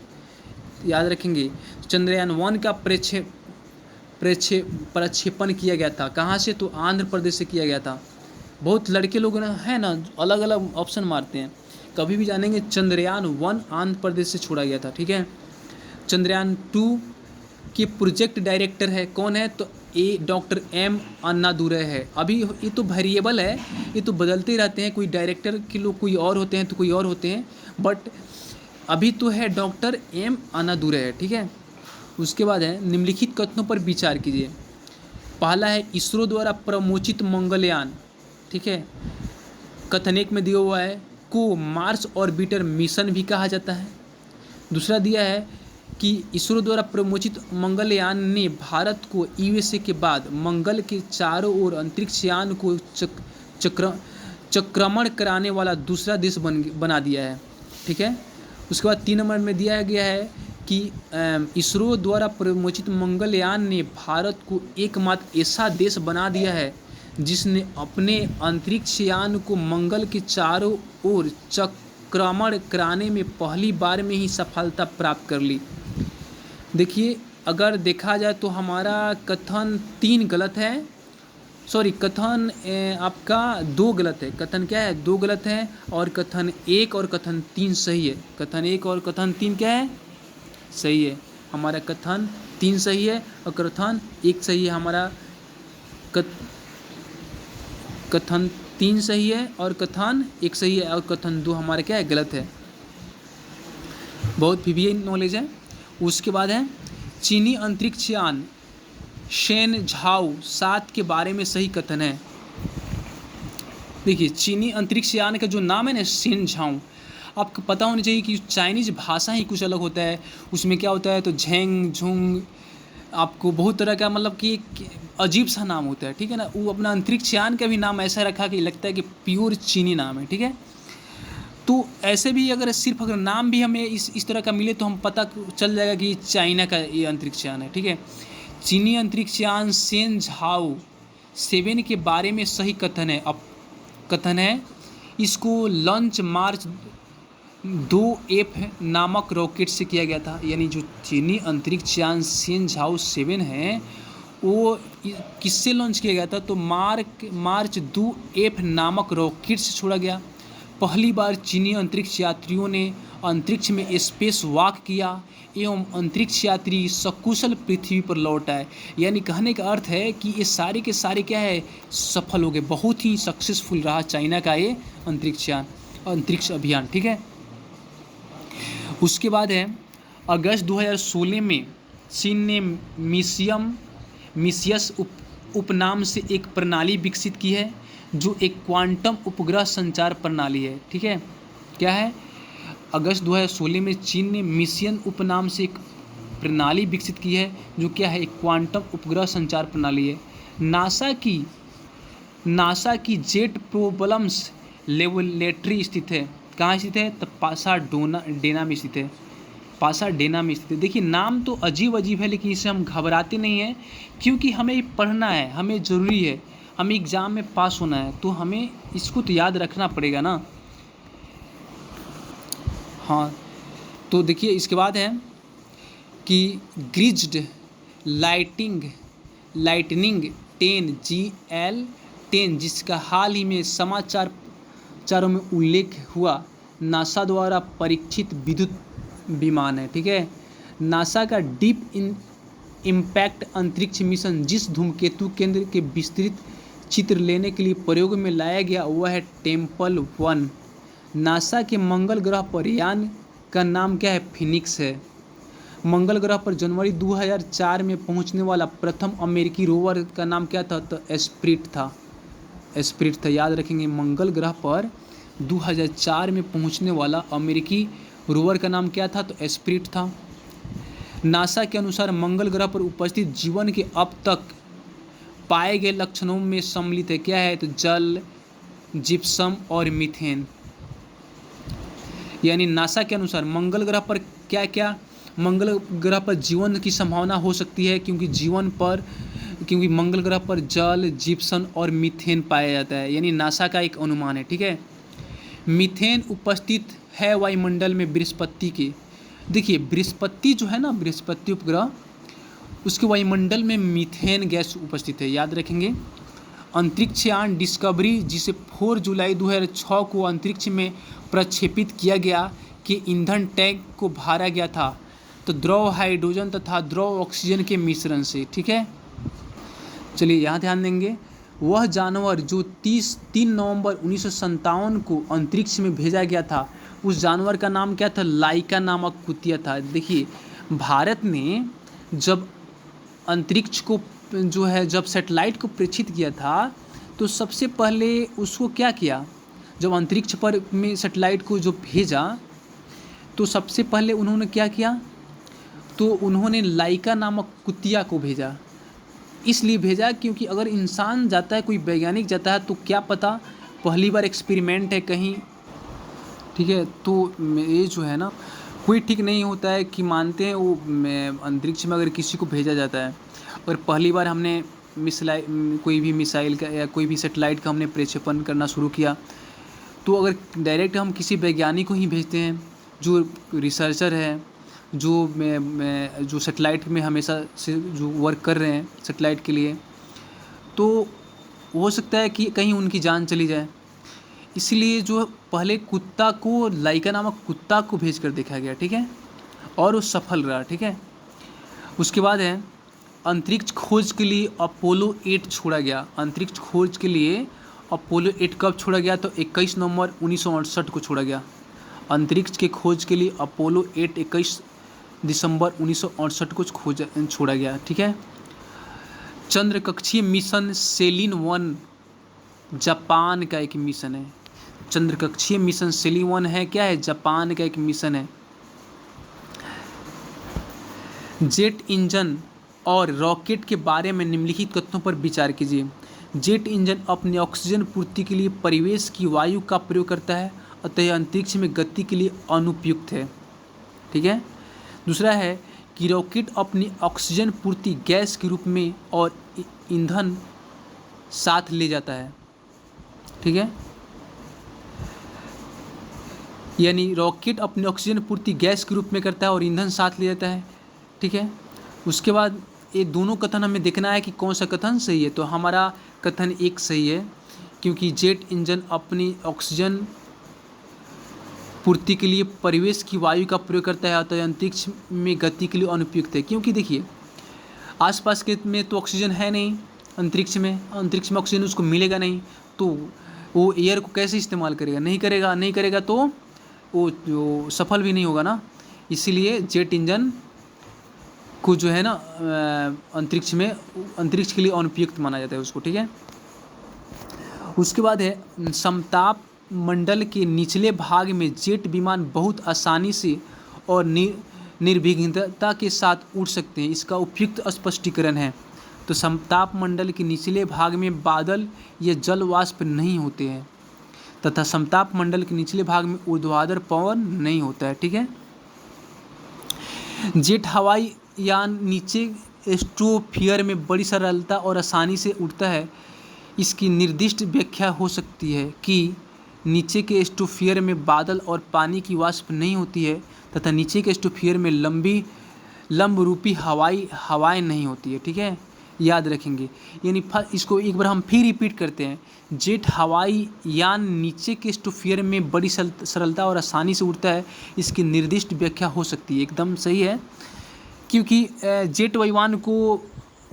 याद रखेंगे, चंद्रयान 1 का प्रक्षेपण किया गया था, कहाँ से, तो आंध्र प्रदेश से किया गया था। बहुत लड़के लोग ना है ना अलग अलग ऑप्शन मारते हैं, कभी भी जानेंगे चंद्रयान 1 आंध्र प्रदेश से छोड़ा गया था। ठीक है, चंद्रयान 2 के प्रोजेक्ट डायरेक्टर है कौन है, तो डॉक्टर M अन्नादुरै है। अभी ये तो वेरिएबल है, ये तो बदलते रहते हैं, कोई डायरेक्टर के लोग कोई और होते हैं तो कोई और होते हैं, बट अभी तो है डॉक्टर M अन्नादुरै है। ठीक है, उसके बाद है निम्नलिखित कथनों पर विचार कीजिए। पहला है इसरो द्वारा प्रमोचित मंगलयान। ठीक है, कथन 1 में दिया हुआ है को मार्स ऑर्बिटर मिशन भी कहा जाता है। दूसरा दिया है कि इसरो द्वारा प्रमोचित मंगलयान ने भारत को USA के बाद मंगल के चारों ओर अंतरिक्ष यान को चक्रमण कराने वाला दूसरा देश बना दिया है। ठीक है, उसके बाद 3 नंबर में दिया गया है कि इसरो द्वारा प्रमोचित मंगलयान ने भारत को एकमात्र ऐसा देश बना दिया है जिसने अपने अंतरिक्ष यान को मंगल के चारों ओर चक्रमण कराने में पहली बार में ही सफलता प्राप्त कर ली। देखिए, अगर देखा जाए तो हमारा कथन 3 गलत है, सॉरी कथन आपका 2 गलत है। कथन क्या है, 2 गलत है, और कथन 1 और कथन 3 सही है। कथन 1 और कथन 3 क्या है, सही है। हमारा कथन 3 सही है और कथन 1 सही है। हमारा कथन 3 सही है और कथन 1 सही है, और कथन 2 हमारा क्या है, गलत है। बहुत VVI नॉलेज है। उसके बाद है चीनी अंतरिक्ष यान शेन झाओ 7 के बारे में सही कथन है। देखिए, चीनी अंतरिक्ष यान का जो नाम है ना, शेन झाओ, आपको पता होना चाहिए कि चाइनीज भाषा ही कुछ अलग होता है। उसमें क्या होता है, तो झेंग झुंग, आपको बहुत तरह का मतलब कि अजीब सा नाम होता है। ठीक है ना, वो अपना अंतरिक्ष यान का भी नाम ऐसा रखा कि लगता है कि प्योर चीनी नाम है। ठीक है, तो ऐसे भी अगर सिर्फ अगर नाम भी हमें इस तरह का मिले तो हम पता चल जाएगा कि चाइना का ये अंतरिक्ष यान है। ठीक है, चीनी अंतरिक्ष यान शेन झाओ 7 के बारे में सही कथन है। अब कथन है इसको लॉन्च मार्च 2F नामक रॉकेट से किया गया था। यानी जो चीनी अंतरिक्ष यान शेन झाओ 7 है वो किससे लॉन्च किया गया था, तो मार्च 2F नामक रॉकेट से छोड़ा गया। पहली बार चीनी अंतरिक्ष यात्रियों ने अंतरिक्ष में स्पेस वॉक किया एवं अंतरिक्ष यात्री सकुशल पृथ्वी पर लौट आए। यानी कहने का अर्थ है कि ये सारे के सारे क्या है, सफल हो गए। बहुत ही सक्सेसफुल रहा चाइना का ये अंतरिक्ष अभियान। ठीक है, उसके बाद है अगस्त 2016 में चीन ने मिसियस उपनाम से एक प्रणाली विकसित की है जो एक क्वांटम उपग्रह संचार प्रणाली है। ठीक है, क्या है, अगस्त 2016 में चीन ने मिशन उपनाम से एक प्रणाली विकसित की है जो क्या है, एक क्वांटम उपग्रह संचार प्रणाली है। नासा की जेट प्रोबलम्स लेबोरेटरी स्थित है। कहाँ स्थित है? तो पासाडेना में स्थित है। पासाडेना में स्थित है। देखिए नाम तो अजीब अजीब है, लेकिन इससे हम घबराते नहीं हैं, क्योंकि हमें पढ़ना है, हमें ज़रूरी है, हमें एग्ज़ाम में पास होना है, तो हमें इसको तो याद रखना पड़ेगा ना। हाँ, तो देखिए इसके बाद है कि ग्रिज्ड लाइटनिंग 10 GL10, जिसका हाल ही में समाचारों में उल्लेख हुआ, नासा द्वारा परीक्षित विद्युत विमान है। ठीक है, नासा का डीप इम्पैक्ट अंतरिक्ष मिशन जिस धूमकेतु केंद्र के विस्तृत चित्र लेने के लिए प्रयोग में लाया गया वह है टेम्पल 1। नासा के मंगल ग्रह पर यान का नाम क्या है? फिनिक्स है। मंगल ग्रह पर जनवरी 2004 में पहुंचने वाला प्रथम अमेरिकी रोवर का नाम क्या था? तो एस्पिरिट था। याद रखेंगे, मंगल ग्रह पर 2004 में पहुंचने वाला अमेरिकी रोवर का नाम क्या था? तो एस्पिरिट था। नासा के अनुसार मंगल ग्रह पर उपस्थित जीवन के अब तक पाए गए लक्षणों में सम्मिलित है क्या है? तो जल, जिप्सम और मीथेन। यानी नासा के अनुसार मंगल ग्रह पर क्या क्या, मंगल ग्रह पर जीवन की संभावना हो सकती है, क्योंकि मंगल ग्रह पर जल, जिप्सम और मीथेन पाया जाता है। यानी नासा का एक अनुमान है। ठीक है, मीथेन उपस्थित है वायुमंडल में बृहस्पति के। देखिए बृहस्पति जो है ना, बृहस्पति उपग्रह, उसके वायुमंडल में मीथेन गैस उपस्थित है। याद रखेंगे। अंतरिक्ष यान डिस्कवरी, जिसे 4 जुलाई 2006 को अंतरिक्ष में प्रक्षेपित किया गया, के ईंधन टैंक को भरा गया था तो द्रव हाइड्रोजन तथा द्रव ऑक्सीजन के मिश्रण से। ठीक है, चलिए यहाँ ध्यान देंगे। वह जानवर जो 3 नवंबर 1957 को अंतरिक्ष में भेजा गया था, उस जानवर का नाम क्या था? लाइका नामक कुतिया था। देखिए भारत ने जब अंतरिक्ष को जब सैटेलाइट को प्रेषित किया था, तो सबसे पहले उसको क्या किया? जब अंतरिक्ष पर में सैटेलाइट को जो भेजा, तो सबसे पहले उन्होंने क्या किया? तो उन्होंने लाइका नामक कुतिया को भेजा। इसलिए भेजा क्योंकि अगर इंसान जाता है, कोई वैज्ञानिक जाता है, तो क्या पता पहली बार एक्सपेरिमेंट है कहीं। ठीक है, तो ये जो है ना, कोई ठीक नहीं होता है कि मानते हैं वो अंतरिक्ष में अगर किसी को भेजा जाता है, और पहली बार हमने कोई भी मिसाइल का या कोई भी सैटेलाइट का हमने प्रक्षेपण करना शुरू किया, तो अगर डायरेक्ट हम किसी वैज्ञानिक को ही भेजते हैं जो रिसर्चर है, जो सैटेलाइट में हमेशा से जो वर्क कर रहे हैं सैटेलाइट के लिए, तो हो सकता है कि कहीं उनकी जान चली जाए। इसलिए जो पहले कुत्ता को, लाइका नामक कुत्ता को भेज कर देखा गया। ठीक है, और वो सफल रहा। ठीक है, उसके बाद है अंतरिक्ष खोज के लिए अपोलो 8 छोड़ा गया। अंतरिक्ष खोज के लिए अपोलो 8 कब छोड़ा गया? तो 21 नवंबर 1968 को छोड़ा गया। अंतरिक्ष के खोज के लिए अपोलो 8 21 दिसंबर 1968 को छोड़ा गया। ठीक है, चंद्र कक्षीय मिशन सेलिन 1 जापान का एक मिशन है। चंद्र कक्षीय मिशन सेलिन 1 है क्या है? जापान का एक मिशन है। जेट इंजन और रॉकेट के बारे में निम्नलिखित तथ्यों पर विचार कीजिए। जेट इंजन अपनी ऑक्सीजन पूर्ति के लिए परिवेश की वायु का प्रयोग करता है, अतः यह अंतरिक्ष में गति के लिए अनुपयुक्त है। ठीक है, दूसरा है कि रॉकेट अपनी ऑक्सीजन पूर्ति गैस के रूप में और ईंधन साथ ले जाता है। ठीक है, यानी रॉकेट अपनी ऑक्सीजन पूर्ति गैस के रूप में करता है और ईंधन साथ ले जाता है। ठीक है, उसके बाद ये दोनों कथन हमें देखना है कि कौन सा कथन सही है। तो हमारा कथन 1 सही है, क्योंकि जेट इंजन अपनी ऑक्सीजन पूर्ति के लिए परिवेश की वायु का प्रयोग करता है, अतः अंतरिक्ष में गति के लिए अनुपयुक्त है। क्योंकि देखिए आसपास के में तो ऑक्सीजन है नहीं, अंतरिक्ष में ऑक्सीजन उसको मिलेगा नहीं, तो वो एयर को कैसे इस्तेमाल करेगा? नहीं करेगा तो वो सफल भी नहीं होगा ना। इसीलिए जेट इंजन को जो है ना अंतरिक्ष के लिए अनुपयुक्त माना जाता है उसको। ठीक है, उसके बाद है समताप मंडल के निचले भाग में जेट विमान बहुत आसानी से और निर्विघ्नता के साथ उड़ सकते हैं। इसका उपयुक्त स्पष्टीकरण है। तो समताप मंडल के निचले भाग में बादल या जल वाष्प नहीं होते हैं। तथा समताप मंडल के निचले भाग में ऊर्ध्वाधर पवन नहीं होता है। ठीक है। जेट हवाई यान नीचे स्ट्रोफियर में बड़ी सरलता और आसानी से उड़ता है। इसकी निर्दिष्ट व्याख्या हो सकती है कि नीचे के स्ट्रोफियर में बादल और पानी की वाष्प नहीं होती है तथा नीचे के स्ट्रोफियर में लंब रूपी हवाएं नहीं होती है। ठीक है, याद रखेंगे। यानी इसको एक बार हम फिर रिपीट करते हैं। जेट हवाई यान नीचे के स्ट्रोफियर में बड़ी सरलता और आसानी से उड़ता है। इसकी निर्दिष्ट व्याख्या हो सकती है। एकदम सही है, क्योंकि जेट वायुयान को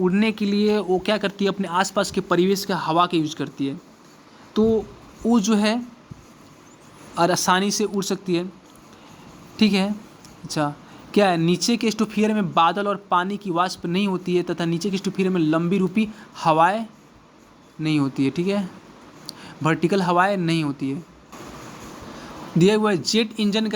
उड़ने के लिए वो क्या करती है, अपने आसपास के परिवेश का हवा का यूज करती है, तो वो जो है और आसानी से उड़ सकती है। ठीक है। अच्छा, क्या है, नीचे के स्ट्रोफियर में बादल और पानी की वाष्प नहीं होती है तथा नीचे के स्ट्रोफियर में लंबी रूपी हवाएं नहीं होती है। ठीक है, वर्टिकल हवाएं नहीं होती है। दिया हुआ है जेट इंजन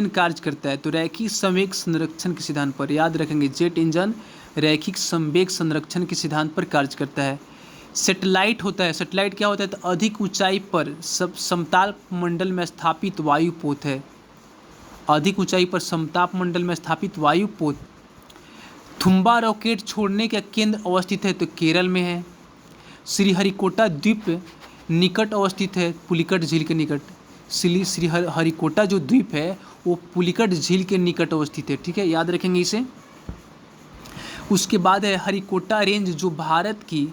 कार्य करता है तो रैखिक संवेग संरक्षण के सिद्धांत पर। याद रखेंगे, जेट इंजन रैखिक संवेग संरक्षण के सिद्धांत पर कार्य करता है। सैटेलाइट होता है, सैटेलाइट क्या होता है, तो अधिक ऊंचाई पर समताप मंडल में स्थापित वायुपोत है। अधिक ऊंचाई पर समताप मंडल में स्थापित वायुपोत। थुम्बा रॉकेट छोड़ने का केंद्र अवस्थित है तो केरल में है। श्रीहरिकोटा द्वीप निकट अवस्थित है, पुलिकट झील के निकट। श्रीहरिकोटा जो द्वीप है वो पुलिकट झील के निकट अवस्थित है। ठीक है, याद रखेंगे इसे। उसके बाद है हरिकोटा रेंज, जो भारत की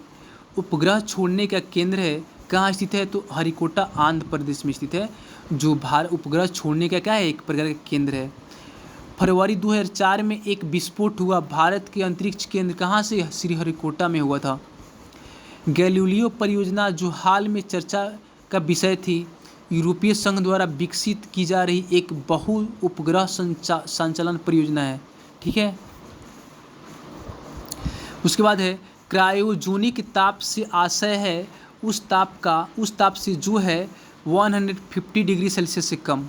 उपग्रह छोड़ने का केंद्र है। कहाँ स्थित है, तो हरिकोटा आंध्र प्रदेश में स्थित है, जो भारत उपग्रह छोड़ने का क्या है, एक प्रकार का केंद्र है। फरवरी 2004 में एक विस्फोट हुआ। भारत के अंतरिक्ष केंद्र कहाँ से, श्रीहरिकोटा में हुआ था। गैलीलियो परियोजना, जो हाल में चर्चा का विषय थी, यूरोपीय संघ द्वारा विकसित की जा रही एक बहु उपग्रह संचालन परियोजना है। ठीक है। उसके बाद है क्रायोजेनिक ताप से आशय है उस ताप से जो है 150 डिग्री सेल्सियस से कम।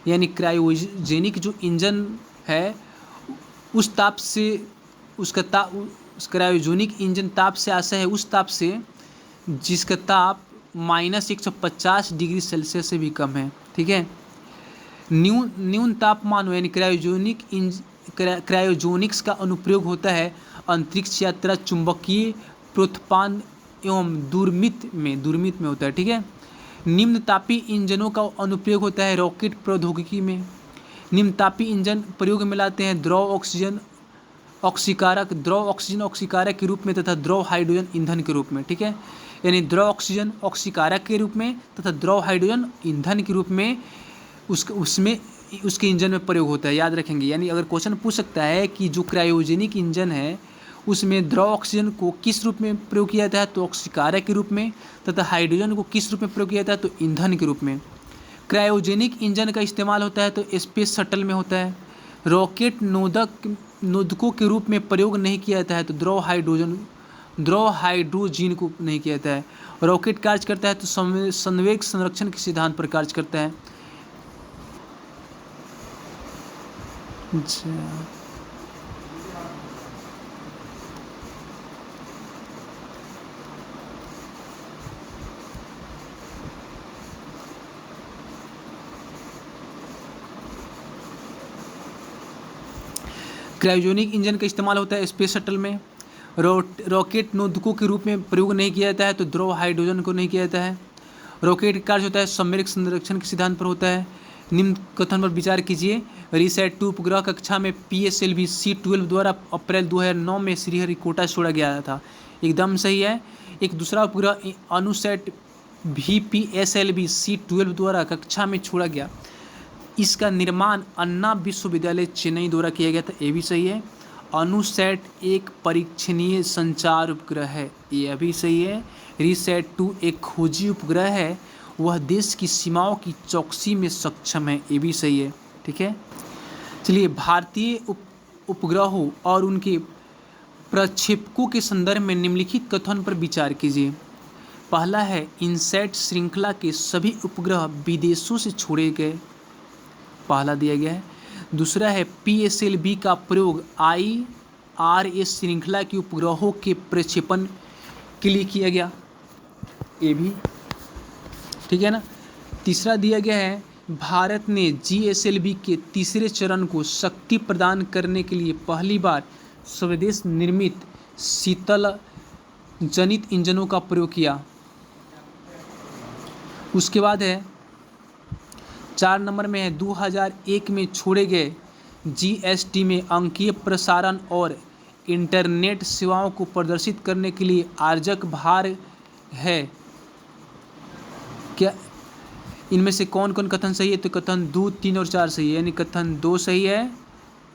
यानी क्रायोजेनिक जो इंजन है उस ताप से उस क्रायोजेनिक इंजन ताप से आशय है उस ताप से जिसका ताप -150 डिग्री सेल्सियस से भी कम है। ठीक है। न्यून तापमान यानी क्रायोजेनिक्स का अनुप्रयोग होता है अंतरिक्ष यात्रा, चुंबकीय प्रोत्पादन एवं दूरमित में होता है। ठीक है। निम्न तापी इंजनों का अनुप्रयोग होता है रॉकेट प्रौद्योगिकी में। निम्न तापी इंजन प्रयोग में लाते हैं द्रव ऑक्सीजन ऑक्सीकारक के रूप में तथा द्रव हाइड्रोजन ईंधन के रूप में। ठीक है, यानी द्रव ऑक्सीजन ऑक्सीकारक के रूप में तथा द्रव हाइड्रोजन ईंधन के रूप में उसके इंजन में प्रयोग होता है। याद रखेंगे। यानी अगर क्वेश्चन पूछ सकता है कि जो क्रायोजेनिक इंजन है उसमें द्रव ऑक्सीजन को किस रूप में प्रयोग किया जाता है, तो ऑक्सीकारक के रूप में, तथा हाइड्रोजन को किस रूप में प्रयोग किया जाता है, तो ईंधन के रूप में। क्रायोजेनिक इंजन का इस्तेमाल होता है तो स्पेस शटल में होता है। रॉकेट नोदकों के रूप में प्रयोग नहीं किया जाता है तो द्रव हाइड्रोजन को नहीं किया जाता है। रॉकेट कार्य करता है तो संवेग संरक्षण के सिद्धांत पर कार्य करता है। अच्छा, क्रायोजेनिक इंजन का इस्तेमाल होता है स्पेस शटल में। रॉकेट नोदकों के रूप में प्रयोग नहीं किया जाता है तो द्रव हाइड्रोजन को नहीं किया जाता है। रॉकेट कार्य होता है संवेग संरक्षण के सिद्धांत पर होता है। निम्न कथन पर विचार कीजिए। रिसैट 2 उपग्रह कक्षा में PSLV C-12 द्वारा अप्रैल 2009 में श्रीहरिकोटा छोड़ा गया था। एकदम सही है। एक दूसरा उपग्रह अनुसैट VPSLV C-12 द्वारा कक्षा में छोड़ा गया। इसका निर्माण अन्ना विश्वविद्यालय चेन्नई द्वारा किया गया था। ये भी सही है। अनुसैट एक परीक्षणीय संचार उपग्रह है, यह भी सही है। रिसैट 2 एक खोजी उपग्रह है, वह देश की सीमाओं की चौकसी में सक्षम है, ये भी सही है। ठीक है। चलिए, भारतीय उपग्रहों और उनके प्रक्षेपकों के संदर्भ में निम्नलिखित कथन पर विचार कीजिए। पहला है, इनसैट श्रृंखला के सभी उपग्रह विदेशों से छोड़े गए, पहला दिया गया है। दूसरा है, PSLV का प्रयोग IRS श्रृंखला के उपग्रहों के प्रक्षेपण के लिए किया गया, ये भी ठीक है ना। तीसरा दिया गया है, भारत ने GSLV के तीसरे चरण को शक्ति प्रदान करने के लिए पहली बार स्वदेश निर्मित शीतल जनित इंजनों का प्रयोग किया। उसके बाद है 4 नंबर में है, 2001 में छोड़े गए GST में अंकीय प्रसारण और इंटरनेट सेवाओं को प्रदर्शित करने के लिए आर्जक भार है। क्या इनमें से कौन कौन कथन सही है? तो कथन 2, 3 और 4 सही है, यानी कथन 2 सही है,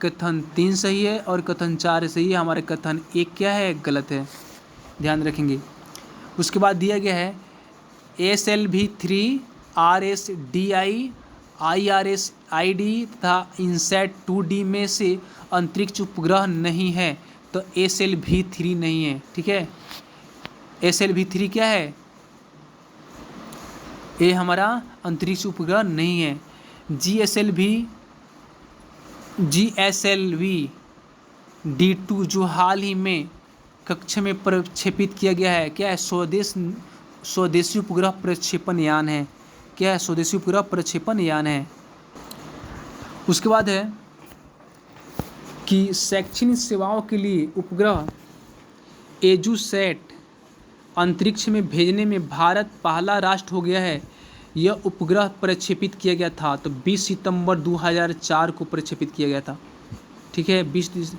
कथन 3 सही है और कथन 4 सही है। हमारे कथन 1 क्या है? गलत है, ध्यान रखेंगे। उसके बाद दिया गया है SLV-3 RSDI IRSID तथा INSAT 2D में से अंतरिक्ष उपग्रह नहीं है, तो SLV-3 नहीं है। ठीक है, SLV-3 क्या है? ये हमारा अंतरिक्ष उपग्रह नहीं है। GSLV D2 जो हाल ही में कक्षा में प्रक्षेपित किया गया है, क्या है? स्वदेशी उपग्रह प्रक्षेपण यान है। क्या है? स्वदेशी उपग्रह प्रक्षेपण यान है। उसके बाद है कि शैक्षणिक सेवाओं के लिए उपग्रह एजुसैट अंतरिक्ष में भेजने में भारत पहला राष्ट्र हो गया है। यह उपग्रह प्रक्षेपित किया गया था, तो 20 सितंबर 2004 को प्रक्षेपित किया गया था। ठीक है, 20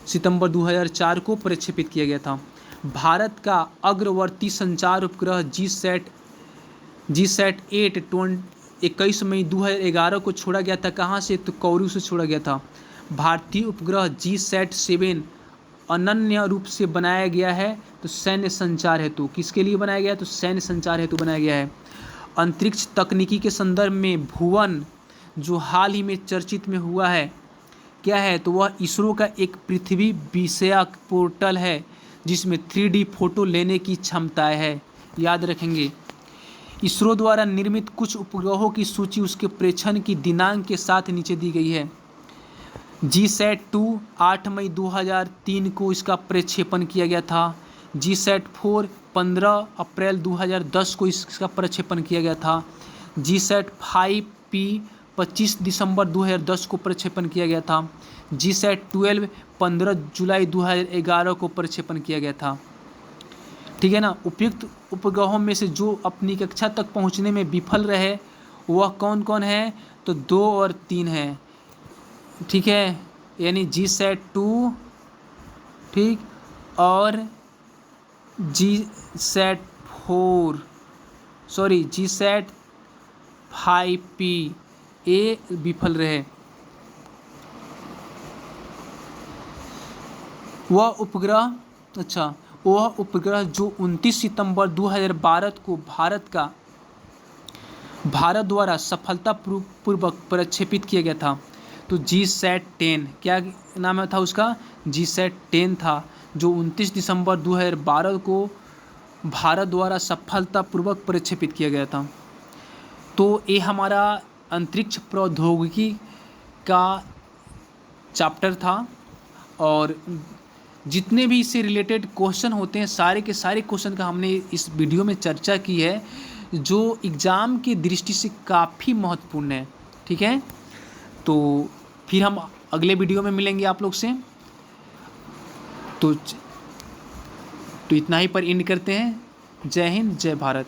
सितंबर 2004 को प्रक्षेपित किया गया था। भारत का अग्रवर्ती संचार उपग्रह GSAT 8 21 मई 2011 को छोड़ा गया था। कहाँ से? तो कोरू से छोड़ा गया था। भारतीय उपग्रह GSAT 7 अनन्य रूप से बनाया गया है, तो सैन्य संचार हेतु। किसके लिए बनाया गया है? तो सैन्य संचार हेतु बनाया गया है। अंतरिक्ष तकनीकी के संदर्भ में भुवन जो हाल ही में चर्चित में हुआ है, क्या है? तो वह इसरो का एक पृथ्वी विषयक पोर्टल है जिसमें 3D फोटो लेने की क्षमताएं है। याद रखेंगे, इसरो द्वारा निर्मित कुछ उपग्रहों की सूची उसके प्रेक्षण की दिनांक के साथ नीचे दी गई है। GSAT 2 8 मई 2003 को इसका प्रक्षेपण किया गया था। GSAT 4 15 अप्रैल 2010 को इसका प्रक्षेपण किया गया था। GSAT 5P 25 दिसंबर 2010 को प्रक्षेपण किया गया था। GSAT 12 15 जुलाई 2011 को प्रक्षेपण किया गया था। ठीक है ना। उपयुक्त उपग्रहों में से जो अपनी कक्षा तक पहुंचने में विफल रहे वह कौन कौन है? तो 2 और 3 है। ठीक है, यानी GSAT 2, ठीक, और GSAT 5P ये विफल रहे। वह उपग्रह जो 29 सितंबर 2012 को भारत द्वारा सफलतापूर्वक प्रक्षेपित किया गया था, तो GSAT 10 क्या नाम था उसका? GSAT 10 था, जो 29 दिसंबर 2012 को भारत द्वारा सफलतापूर्वक प्रक्षेपित किया गया था। तो ये हमारा अंतरिक्ष प्रौद्योगिकी का चैप्टर था, और जितने भी इससे रिलेटेड क्वेश्चन होते हैं सारे के सारे क्वेश्चन का हमने इस वीडियो में चर्चा की है, जो एग्ज़ाम की दृष्टि से काफ़ी महत्वपूर्ण है। ठीक है, तो फिर हम अगले वीडियो में मिलेंगे आप लोग से। तो इतना ही पर एंड करते हैं। जय हिंद, जय भारत।